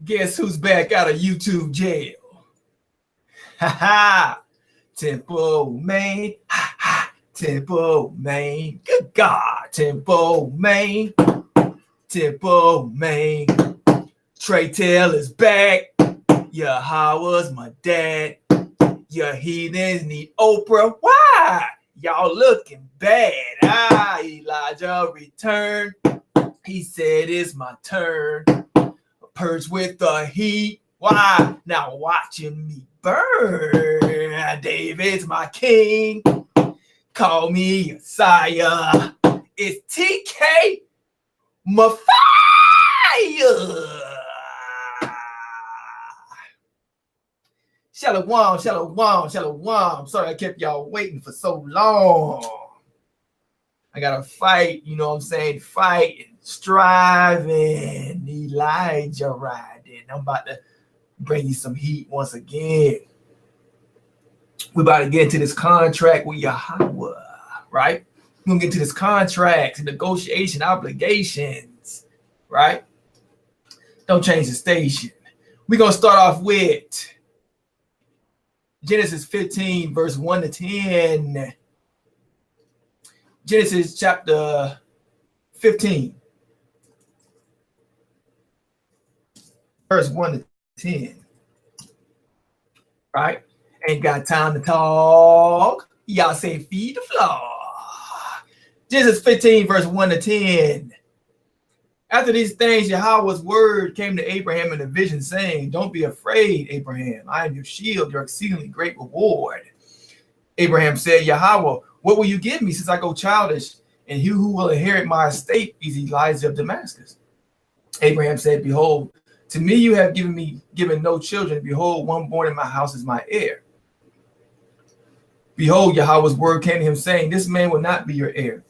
Guess who's back out of YouTube jail? Ha ha! Templeman. Ha ha! Templeman. Good God, Templeman. Templeman. Trey Taylor's back. Yahawahs, my dad. Your heathens need Oprah. Why? Y'all looking bad. Elijah returned. He said it's my turn. Purge with the heat. Why? Now watching me burn. David's my king. Call me Messiah. It's TK Mafia. Shalom, shalom, shalom. Sorry I kept y'all waiting for so long. I gotta fight, you know what I'm saying? Fight and striving. Elijah riding. I'm about to bring you some heat once again. We're about to get into this contract with Yahawah, right? We're gonna get into this contract, negotiation, obligations, right? Don't change the station. We're gonna start off with Genesis 15, verse 1 to 10. Genesis chapter 15, verse 1 to 10. Right? Ain't got time to talk. Y'all say feed the floor. Genesis 15, verse 1 to 10. After these things, Yahawah's word came to Abraham in a vision, saying, don't be afraid, Abraham. I am your shield, your exceedingly great reward. Abraham said, Yahawah, what will you give me since I go childish? And he who will inherit my estate is Elijah of Damascus. Abraham said, behold, to me you have given no children. Behold, one born in my house is my heir. Behold, Yahawah's word came to him, saying, this man will not be your heir,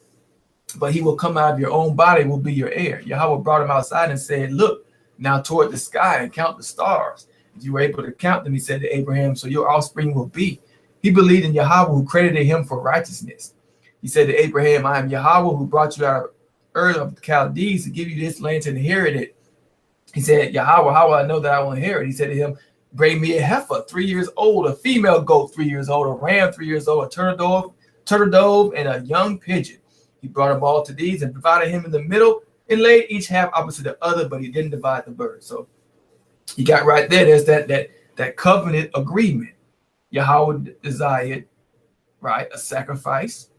but he will come out of your own body and will be your heir. Yahawah brought him outside and said, look now toward the sky and count the stars. If you were able to count them, he said to Abraham, so your offspring will be. He believed in Yahawah, who credited him for righteousness. He said to Abraham, I am Yahawah, who brought you out of Ur of the Chaldees to give you this land to inherit it. He said, Yahawah, how will I know that I will inherit? He said to him, bring me a heifer 3 years old, a female goat 3 years old, a ram 3 years old, a turtle dove, and a young pigeon. He brought them all to these and divided him in the middle and laid each half opposite the other, but he didn't divide the bird. So you got right there. There's that covenant agreement. Yahawah desired, right, a sacrifice,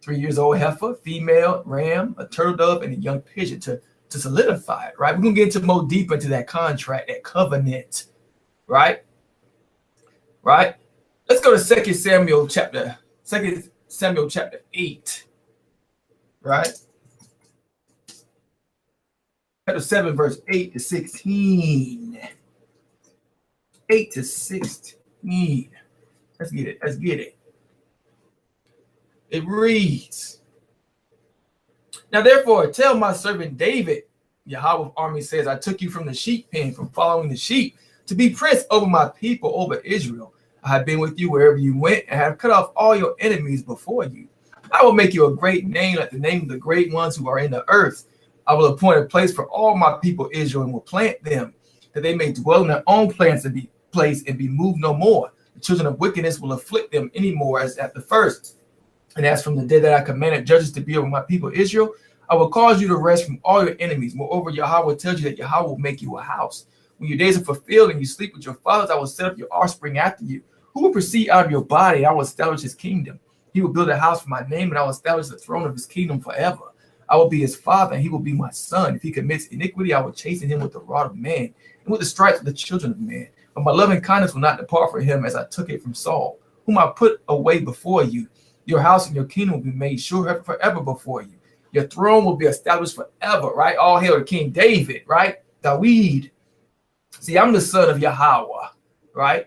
3 years old heifer, female ram, a turtle dove, and a young pigeon to solidify it, right? We're gonna get into more deep into that contract, that covenant, right? Right? Let's go to 2 Samuel chapter 8, right? Chapter 7, verse 8 to 16. 8 to 16. Let's get it. Let's get it. It reads, now therefore tell my servant David, Yahawah army says, I took you from the sheep pen, from following the sheep, to be prince over my people, over Israel. I have been with you wherever you went, and have cut off all your enemies before you. I will make you a great name, like the name of the great ones who are in the earth. I will appoint a place for all my people Israel, and will plant them, that they may dwell in their own plants and be placed and be moved no more. The children of wickedness will afflict them any more as at the first. And as from the day that I commanded judges to be over my people Israel, I will cause you to rest from all your enemies. Moreover, Yahawah tells you that Yahawah will make you a house. When your days are fulfilled and you sleep with your fathers, I will set up your offspring after you, who will proceed out of your body, and I will establish his kingdom. He will build a house for my name, and I will establish the throne of his kingdom forever. I will be his father, and he will be my son. If he commits iniquity, I will chasten him with the rod of man, and with the stripes of the children of man. But my loving kindness will not depart from him, as I took it from Saul, whom I put away before you. Your house and your kingdom will be made sure forever before you. Your throne will be established forever, right? All hail to King David, right? Dawid. See, I'm the son of Yahawah, right?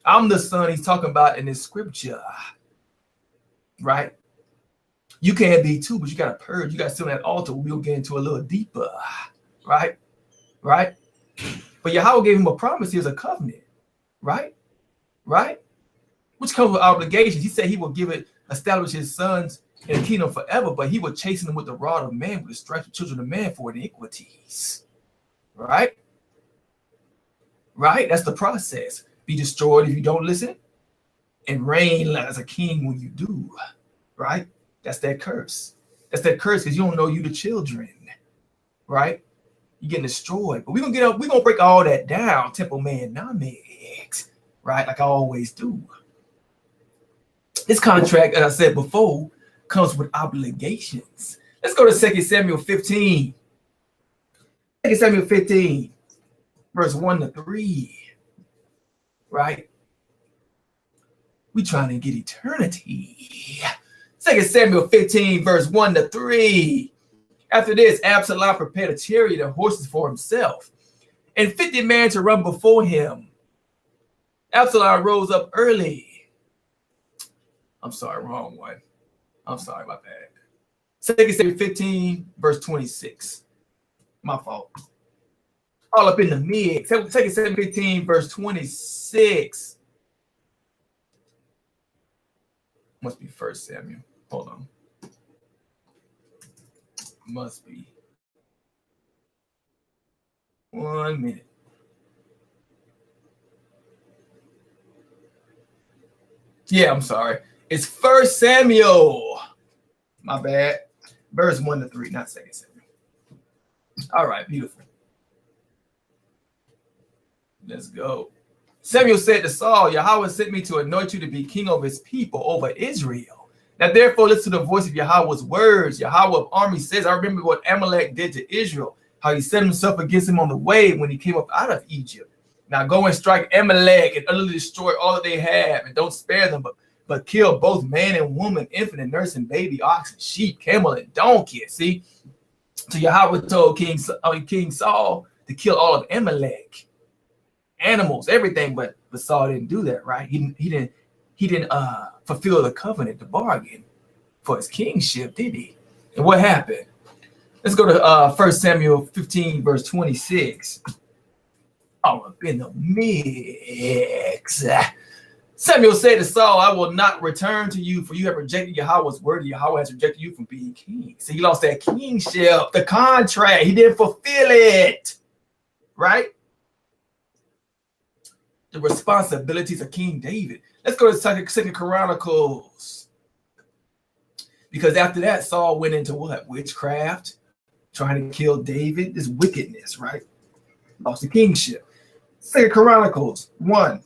I'm the son he's talking about in this scripture, right? You can be too, but you got to purge. You got to sit on that altar. We'll get into a little deeper, right? Right? But Yahawah gave him a promise. Here's a covenant, right? Right? Which comes with obligations. He said he will establish his sons in the kingdom forever, but he will chasten them with the rod of man, with the stripes of children of man for iniquities, right? right? That's the process. Be destroyed if you don't listen, and reign as a king when you do, right? That's that curse. That's that curse because you don't know you the children, right? You're getting destroyed. But we're gonna break all that down, Templeman Nomic, right? Like I always do. This contract, as I said before, comes with obligations. Let's go to 2 Samuel 15. 2 Samuel 15, verse 1 to 3. Right? We trying to get eternity. 2 Samuel 15, verse 1 to 3. After this, Absalom prepared a chariot and horses for himself, and 50 men to run before him. Absalom rose up early. I'm sorry, wrong one. I'm sorry, my bad. 2 Samuel 15, verse 26. My fault. All up in the mix. 2 Samuel 15, verse 26. Must be 1 Samuel. Hold on. Must be. 1 minute. Yeah, I'm sorry. It's 1 Samuel. My bad. Verse 1 to 3, not 2 Samuel. All right, beautiful. Let's go. Samuel said to Saul, Yahweh sent me to anoint you to be king over his people, over Israel. Now therefore listen to the voice of Yahweh's words. Yahweh of armies says, I remember what Amalek did to Israel, how he set himself against him on the way when he came up out of Egypt. Now go and strike Amalek and utterly destroy all that they have, and don't spare them, but kill both man and woman, infant and nurse and baby, ox and sheep, camel and donkey. See? So Yahweh told King Saul to kill all of Amalek, animals, everything, but Saul didn't do that, right? He didn't fulfill the covenant, the bargain for his kingship, did he? And what happened? Let's go to 1 Samuel 15, verse 26. All up in the mix. Samuel said to Saul, I will not return to you, for you have rejected Yahweh's word. Yahweh has rejected you from being king. So he lost that kingship, the contract. He didn't fulfill it, right? The responsibilities of King David. Let's go to 2 Chronicles. Because after that, Saul went into what? Witchcraft, trying to kill David. This wickedness, right? Lost the kingship. 2 Chronicles 1.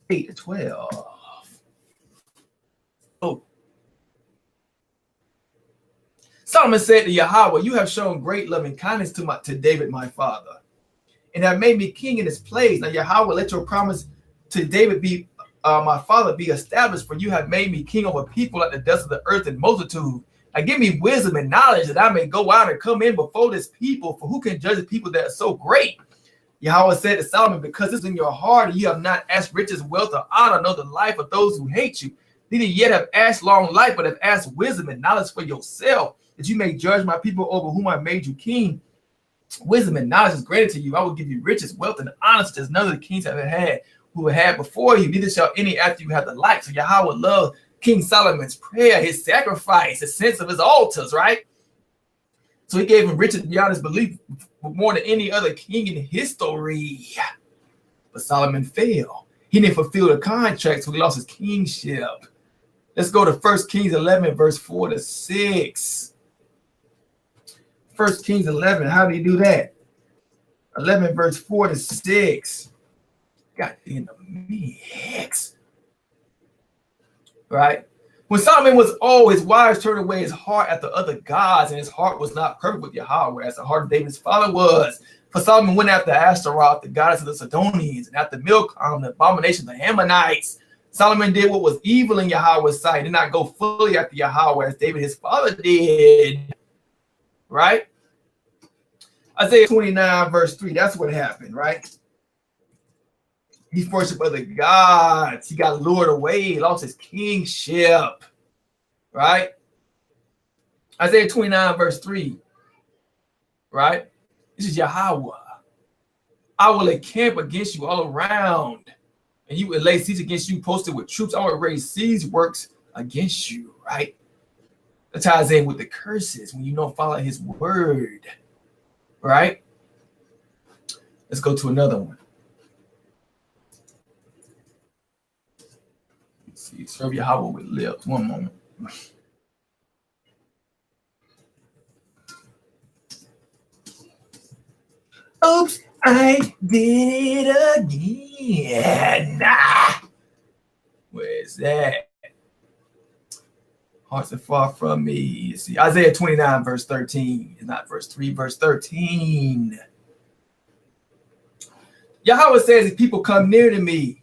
8 to 12. Oh. Solomon said to Yahweh, you have shown great loving kindness to David, my father, and have made me king in his place. Now, Yahweh, let your promise to David be, my father, be established, for you have made me king over people like the dust of the earth in multitude. Now, give me wisdom and knowledge that I may go out and come in before this people, for who can judge the people that are so great? Yahweh said to Solomon, because it's in your heart, and you have not asked riches, wealth, or honor, nor the life of those who hate you. Neither yet have asked long life, but have asked wisdom and knowledge for yourself, that you may judge my people over whom I made you king. Wisdom and knowledge is granted to you. I will give you riches, wealth, and honor, such as none of the kings have had who have had before you. Neither shall any after you have the like. So Yahweh loved King Solomon's prayer, his sacrifice, the sense of his altars, right? So he gave him riches beyond his belief, more than any other king in history. But Solomon failed. He didn't fulfill the contract, so he lost his kingship. Let's go to 1 Kings 11, verse 4 to 6. 1 Kings 11, how do you do that? 11, verse 4 to 6. Got in the mix. Right? When Solomon was old, his wives turned away his heart after other gods, and his heart was not perfect with Yahweh, as the heart of David's father was. For Solomon went after Ashtaroth, the goddess of the Sidonians, and after Milcom, the abomination of the Ammonites. Solomon did what was evil in Yahweh's sight, did not go fully after Yahweh as David his father did. Right? Isaiah 29, verse 3, that's what happened, right? He worshiped other gods. He got lured away. He lost his kingship. Right? Isaiah 29, verse 3. Right? This is Yahweh. I will encamp against you all around, and you will lay siege against you, posted with troops. I will raise siege works against you. Right? That ties in with the curses when you don't follow his word. Right? Let's go to another one. See, serve Yahawah with lips. One moment. Oops, I did it again. Where's that? Hearts are far from me. You see, Isaiah 29, verse 13. It's not verse 3, verse 13. Yahawah says, if people come near to me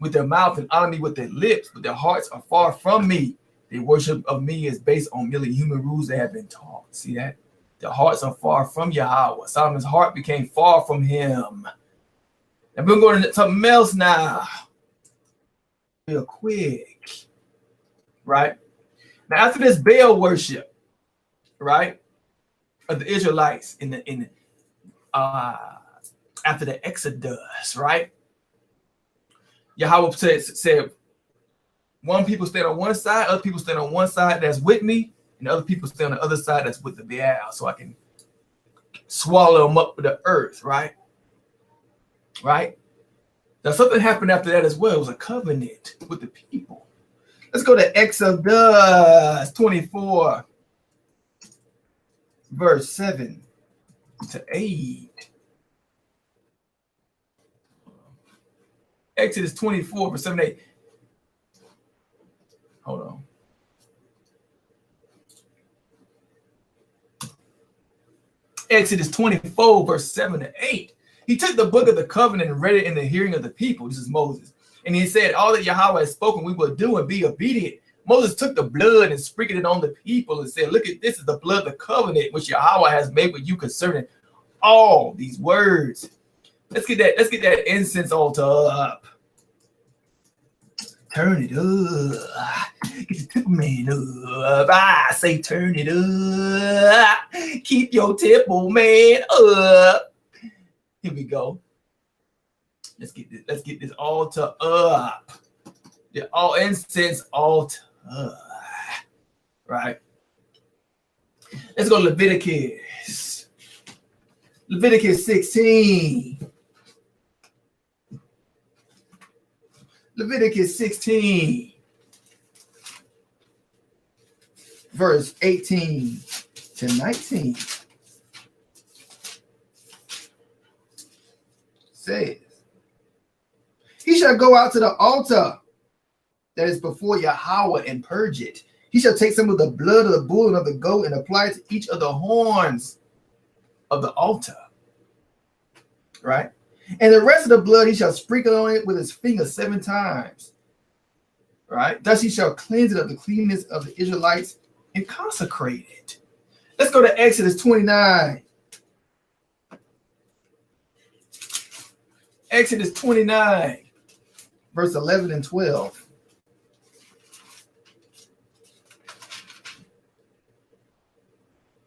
with their mouth and honor me with their lips, but their hearts are far from me, their worship of me is based on merely human rules that have been taught. See that? The hearts are far from Yahawah. Solomon's heart became far from him. And we're going to something else now. Real quick. Right? Now, after this Baal worship, right, of the Israelites after the Exodus, right? Yahawah said, one people stand on one side, other people stand on one side that's with me, and other people stay on the other side that's with the Baal, so I can swallow them up with the earth, right? Right? Now, something happened after that as well. It was a covenant with the people. Let's go to Exodus 24, verse 7 to 8. Exodus 24, verse 7 to 8. Hold on. Exodus 24, verse 7 to 8. He took the book of the covenant and read it in the hearing of the people. This is Moses. And he said, all that Yahawah has spoken, we will do and be obedient. Moses took the blood and sprinkled it on the people and said, look at this is the blood of the covenant which Yahawah has made with you concerning all these words. Let's get that incense altar up. Turn it up. Get the Templeman up. I say turn it up. Keep your Templeman up. Here we go. Let's get this altar up. The all incense altar. Right. Let's go to Leviticus. Leviticus 16. Leviticus 16, verse 18 to 19 says, he shall go out to the altar that is before Yahawah and purge it. He shall take some of the blood of the bull and of the goat and apply it to each of the horns of the altar. Right? And the rest of the blood he shall sprinkle on it with his finger 7 times. Right? Thus he shall cleanse it of the cleanness of the Israelites and consecrate it. Let's go to Exodus 29. Exodus 29, verse 11 and 12.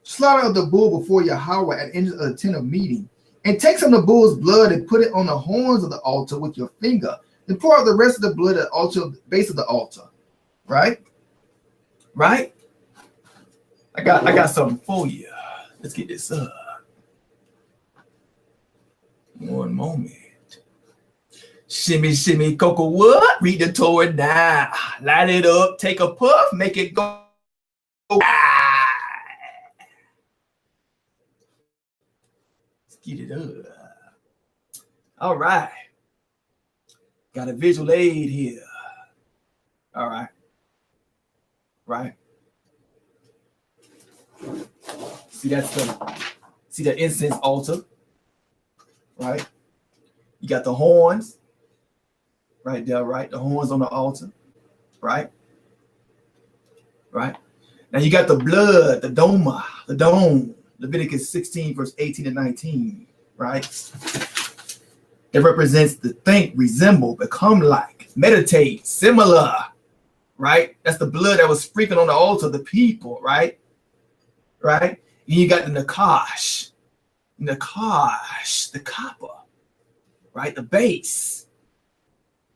Slaughter of the bull before Yahawah at the end of the tent of meeting. And take some of the bull's blood and put it on the horns of the altar with your finger. Then pour out the rest of the blood at the altar, the base of the altar. Right? Right? I got something for you. Let's get this up. One moment. Shimmy, shimmy, cocoa wood. Read the Torah now. Light it up. Take a puff. Make it go. Get it up. All right. Got a visual aid here. All right. Right. See the incense altar. Right. You got the horns. Right there, right? The horns on the altar. Right. Right. Now you got the blood, the dome. Leviticus 16, verse 18 and 19, right? It represents the think, resemble, become like, meditate, similar, right? That's the blood that was sprinkled on the altar of the people, right? Right? And you got the nakash, the copper, right? The base,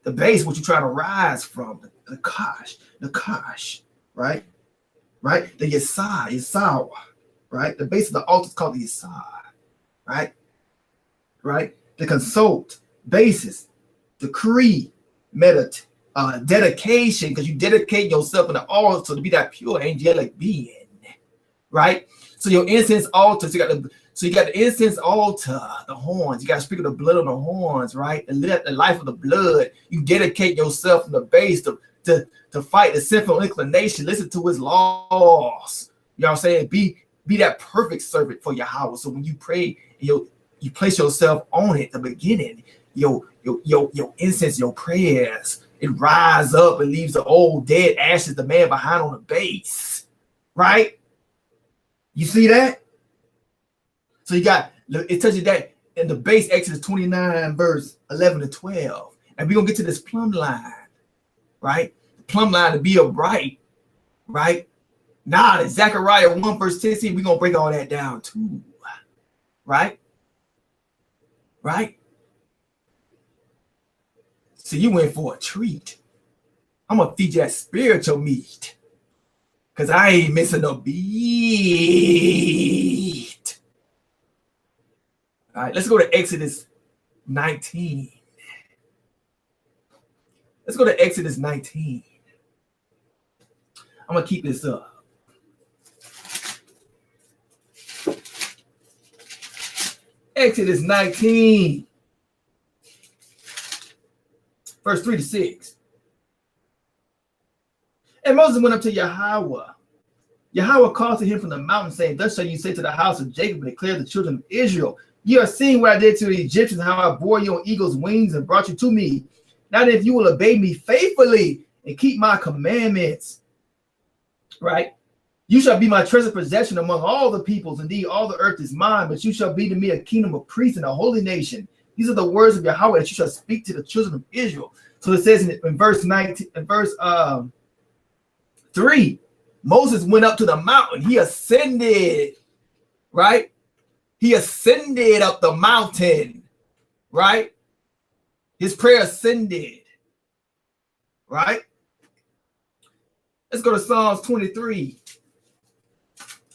what you're trying to rise from, the kash, right? Right? The Yesawah. Right? The base of the altar is called the Yesod. Right? Right? The consult, basis, decree, meditate, dedication, because you dedicate yourself in the altar to be that pure angelic being, right? So your incense altar, so you got the incense altar, the horns. You got to speak of the blood on the horns, right? And let the life of the blood. You dedicate yourself from the base to fight the sinful inclination. Listen to his laws. You know what I'm saying? Be that perfect servant for Yahawah. So when you pray, you place yourself on it. The beginning, your incense, your prayers, it rise up and leaves the old dead ashes, the man behind on the base, right? You see that? So you got, it tells you that in the base, Exodus 29, verse 11 to 12. And we're going to get to this plumb line, right? The plumb line to be upright, right? Now, in Zechariah 1, verse 16, we're going to break all that down too, right? Right? So you went for a treat. I'm going to feed you that spiritual meat, because I ain't missing a beat. All right, let's go to Exodus 19. Let's go to Exodus 19. I'm going to keep this up. Exodus 19, verse 3 to 6. And Moses went up to Yahawah. Yahawah called to him from the mountain, saying, thus shall you say to the house of Jacob and declare to the children of Israel, you are seeing what I did to the Egyptians, how I bore you on eagle's wings and brought you to me. Now that if you will obey me faithfully and keep my commandments, right? You shall be my treasured possession among all the peoples. Indeed, all the earth is mine, but you shall be to me a kingdom of priests and a holy nation. These are the words of Yahawah that you shall speak to the children of Israel. So it says in verse 19, in verse 3, Moses went up to the mountain. He ascended, right? He ascended up the mountain, right? His prayer ascended, right? Let's go to Psalms 23.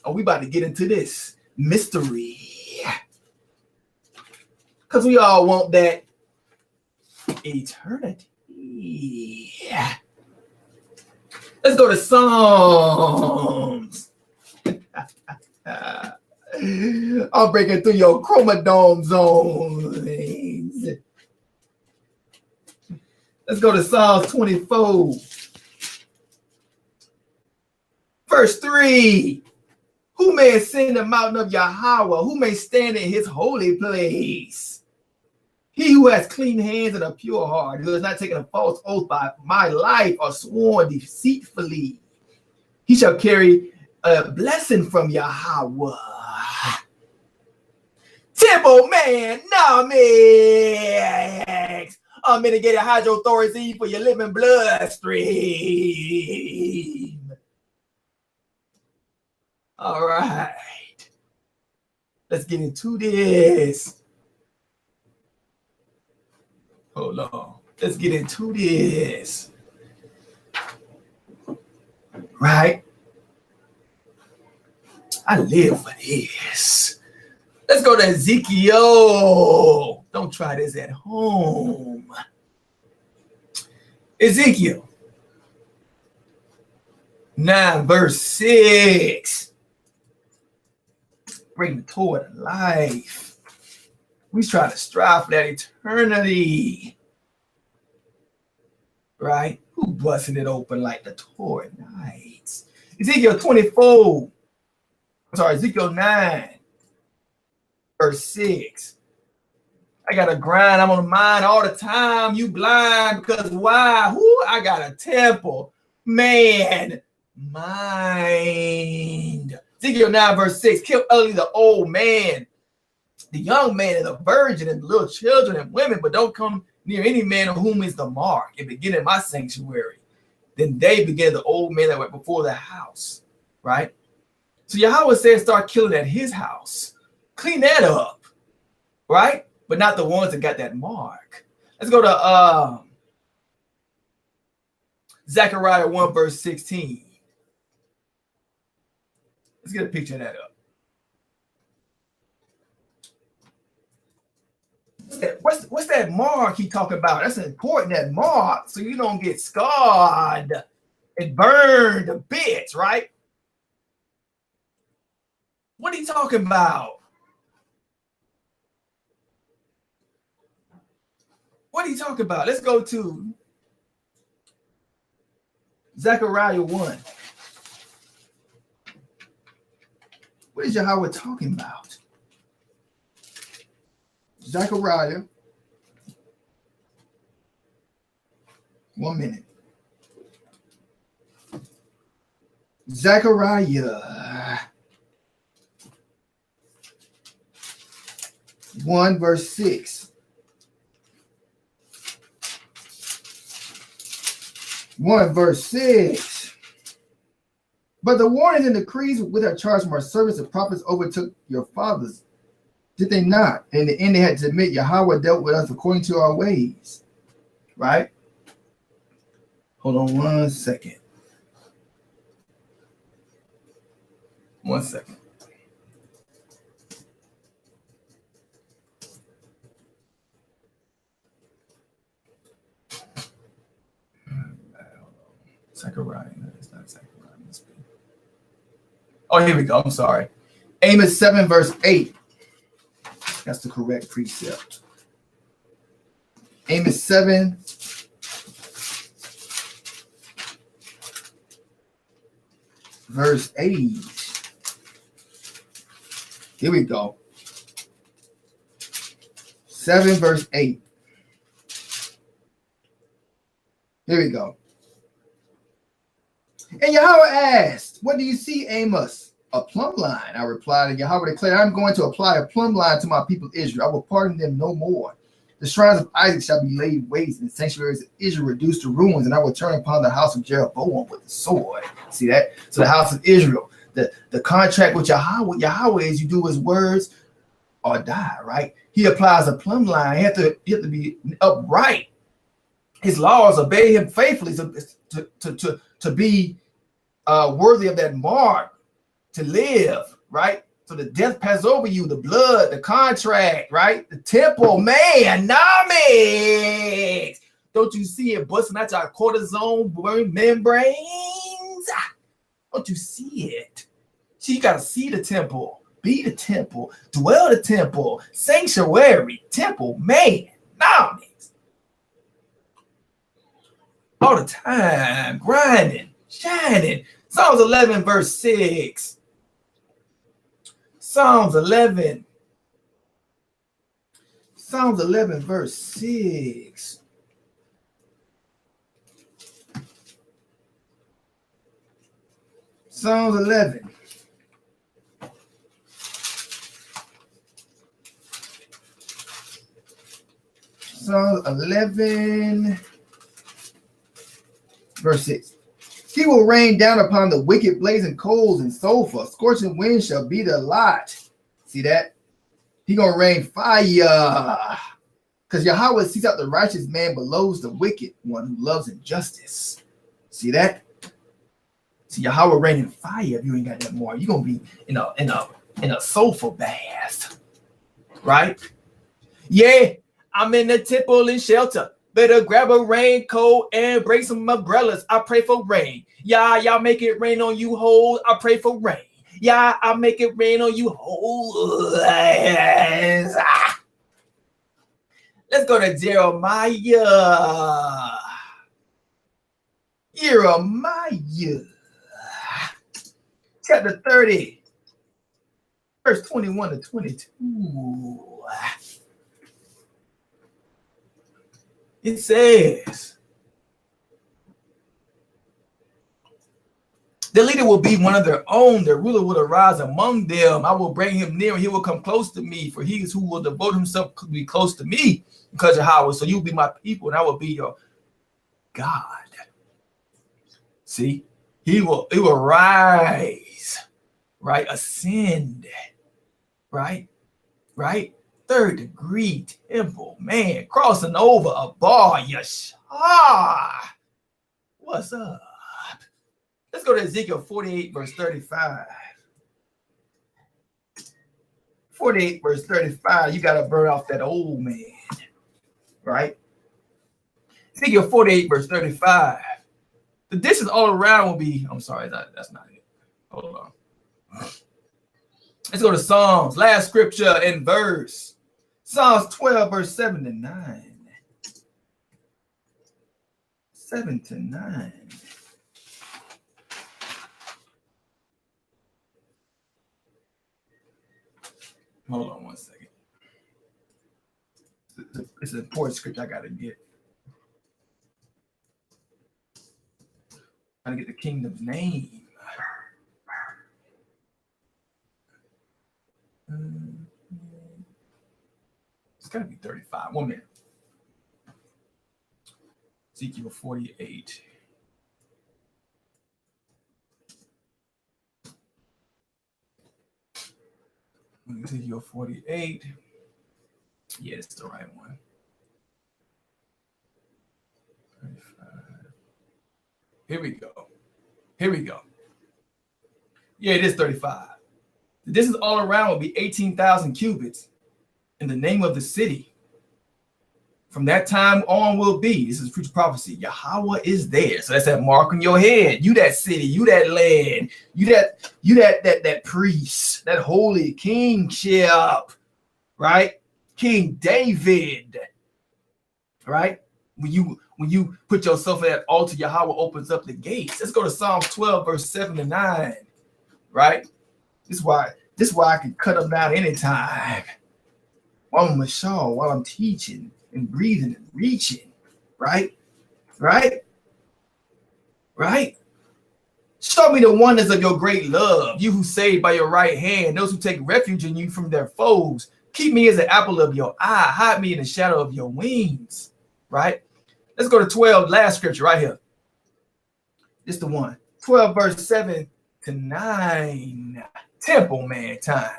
Oh, we about to get into this mystery, because we all want that eternity. Let's go to Psalms. I'm breaking through your chromosome zones. Let's go to Psalms 24. Verse 3. Who may ascend the mountain of Yahawah? Who may stand in his holy place? He who has clean hands and a pure heart, who has not taken a false oath by my life or sworn deceitfully. He shall carry a blessing from Yahawah. Templeman, Nomic, unmitigated hydrothorazine for your living bloodstream. All right, let's get into this. Hold on, let's get into this. Right? I live for this. Let's go to Ezekiel. Don't try this at home. Ezekiel 9, verse 6. Bring the Torah to life. We try to strive for that eternity. Right? Who busting it open like the Torah nights? Ezekiel 24. I'm sorry, Ezekiel 9, verse 6. I got to grind. I'm on the mind all the time. You blind because why? Who? I got a temple. Man, mind. Ezekiel 9, verse 6. Kill utterly the old man, the young man, and the virgin, and the little children and women, but don't come near any man of whom is the mark, and begin in my sanctuary. Then they began the old man that went before the house, right? So Yahawah said start killing at his house. Clean that up, right? But not the ones that got that mark. Let's go to Zechariah 1, verse 16. Let's get a picture of that up. What's that mark he talking about? That's important, that mark, so you don't get scarred and burned to bits, right? What are you talking about? What are you talking about? Let's go to Zechariah 1. What is Yahweh talking about? Zechariah. 1 minute. Zechariah 1 verse 6. 1 verse 6. But the warnings and decrees with our charge from our servants and prophets overtook your fathers. Did they not? In the end, they had to admit Yahweh dealt with us according to our ways. Right? Hold on 1 second. 1 second. Zechariah. It's not Zechariah. Oh, here we go. I'm sorry. Amos 7 verse 8. That's the correct precept. Amos 7 verse 8. Here we go. 7 verse 8. Here we go. And Yahweh asked, what do you see, Amos? A plumb line. I replied, and Yahweh declared, I'm going to apply a plumb line to my people Israel. I will pardon them no more. The shrines of Isaac shall be laid waste, and the sanctuaries of Israel reduced to ruins, and I will turn upon the house of Jeroboam with the sword. See that? So the house of Israel, the contract with Yahweh is you do his words or die, right? He applies a plumb line. You have to be upright. His laws, obey him faithfully to be worthy of that mark, to live, right? So the death passes over you, the blood, the contract, right? The temple, man, Nomic. Don't you see it busting out your cortisone membranes? Don't you see it? See, you got to see the temple, be the temple, dwell the temple, sanctuary, temple, man, Nomic. All the time, grinding, shining. Psalms 11 verse 6. Psalms 11 verse 6. Psalms 11. Psalms 11 verse 6. He will rain down upon the wicked blazing coals and sulfur. Scorching wind shall be the lot. See that? He gonna rain fire. Because Yahweh seeks out the righteous man, but loathes the wicked one who loves injustice. See that? See, Yahweh raining fire if you ain't got that more. You're gonna be in a sulfur bath. Right? Yeah, I'm in the temple and shelter. Better grab a raincoat and bring some umbrellas. I pray for rain. Yeah, y'all make it rain on you hoes. I pray for rain. Yeah, I make it rain on you hoes. Let's go to Jeremiah. Jeremiah. Chapter 30. Verse 21 to 22. It says, the leader will be one of their own. The ruler will arise among them. I will bring him near, and he will come close to me. For he is who will devote himself to be close to me, because of Yahweh. So you'll be my people, and I will be your God. See, he will rise, right? Ascend, right? Third degree temple, man, crossing over a bar. Yasha. What's up? Let's go to Ezekiel 48, verse 35. 48, verse 35. You got to burn off that old man. right? Ezekiel 48, verse 35. The distance all around will be, I'm sorry, that's not it. Hold on. Let's go to Psalms, last scripture and verse. Psalms 12, verse 7 to 9. 7 to 9. Hold on one second. It's an important script I got to get. Trying to get the kingdom's name. It's got to be 35. 1 minute. Ezekiel 48. Ezekiel 48. Yeah, it's the right one. 35. Here we go. Here we go. Yeah, it is 35. The distance all around will be 18,000 cubits. And the name of the city from that time on will be, this is future prophecy, Yahawah is there. So that's that mark on your head. You that city, you that land, you that priest, that holy kingship, right? King David, right? When you put yourself at that altar, Yahawah opens up the gates. Let's go to Psalms 12, verse 7 to 9, right? This is why I can cut them down anytime. While I'm Mashal, while I'm teaching and breathing and reaching, right? Right? Right? Show me the wonders of your great love, you who saved by your right hand, those who take refuge in you from their foes. Keep me as an apple of your eye, hide me in the shadow of your wings, right? Let's go to 12, last scripture right here. This is the one. 12, verse 7 to 9. Templeman time.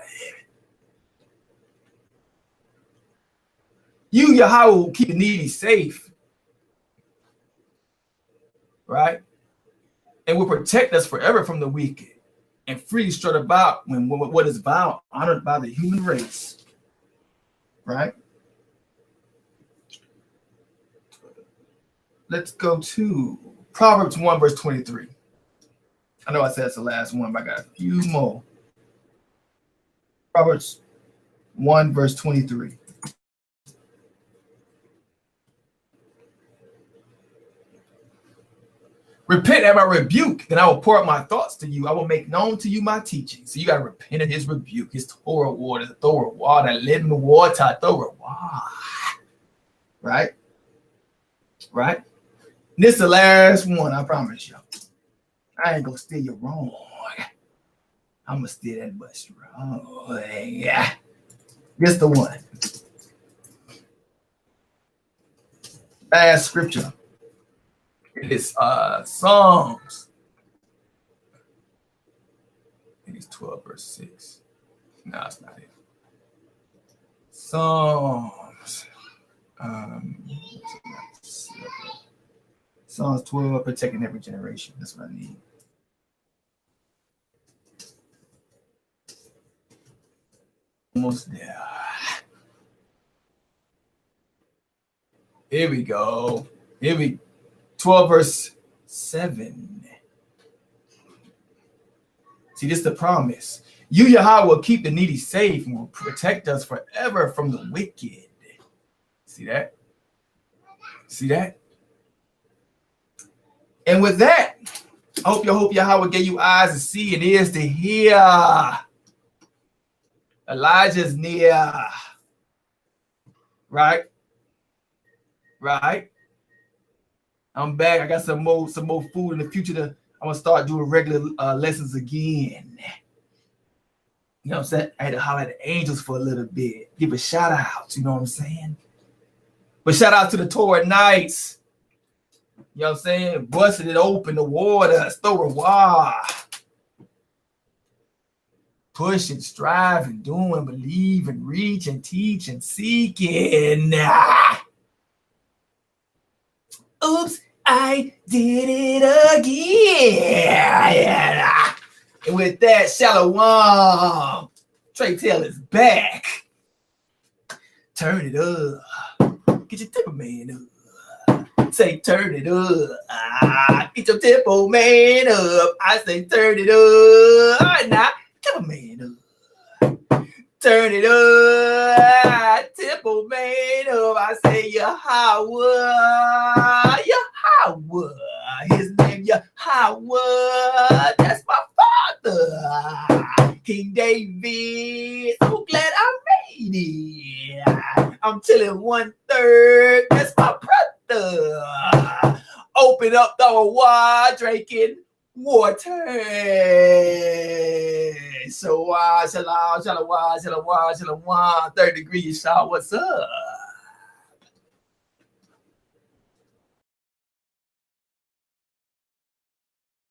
You, Yahawah, will keep the needy safe, right? And will protect us forever from the wicked and freely strut about when what is vile, honored by the human race, right? Let's go to Proverbs 1, verse 23. I know I said it's the last one, but I got a few more. Proverbs 1, verse 23. Repent at my rebuke, then I will pour out my thoughts to you. I will make known to you my teaching. So you got to repent of his rebuke, his Torah water, the Torah water, living water, Torah water. Right? Right? And this is the last one, I promise you. I ain't going to steal you wrong. I'm going to steal that bus wrong. Yeah. This the one. Last scripture. It is Psalms. I think it's 12 verse 6. No, it's not it. Psalms. Psalms 12, protecting every generation. That's what I need. Almost there. Here we go. 12 verse 7. See, this is the promise. You, Yahawah, will keep the needy safe and will protect us forever from the wicked. See that? See that? And with that, I hope Yahawah gave you eyes to see and ears to hear. Elijah's near. Right? Right? I'm back. I got some more food in the future. I'm gonna start doing regular lessons again. You know what I'm saying? I had to holler at the angels for a little bit. Give a shout out. You know what I'm saying? But shout out to the Torah Knights. You know what I'm saying? Busting it open, the water, Torah. Pushing, striving, doing, believing, reaching, teaching, seeking. Oops, I did it again. And with that, Shalom. Trey Taylor's back. Turn it up. Get your Templeman up. Say turn it up. Get your Templeman up. I say turn it up. All right, now Templeman up. Turn it up, Templeman up. I say Yahawah, Yahawah. His name Yahawah. That's my father, King David. So glad I made it. I'm chilling 1/3. That's my brother. Open up the water, drinking water. So shalom, shalom, shalom, shalom. 3rd degree, y'all. What's up?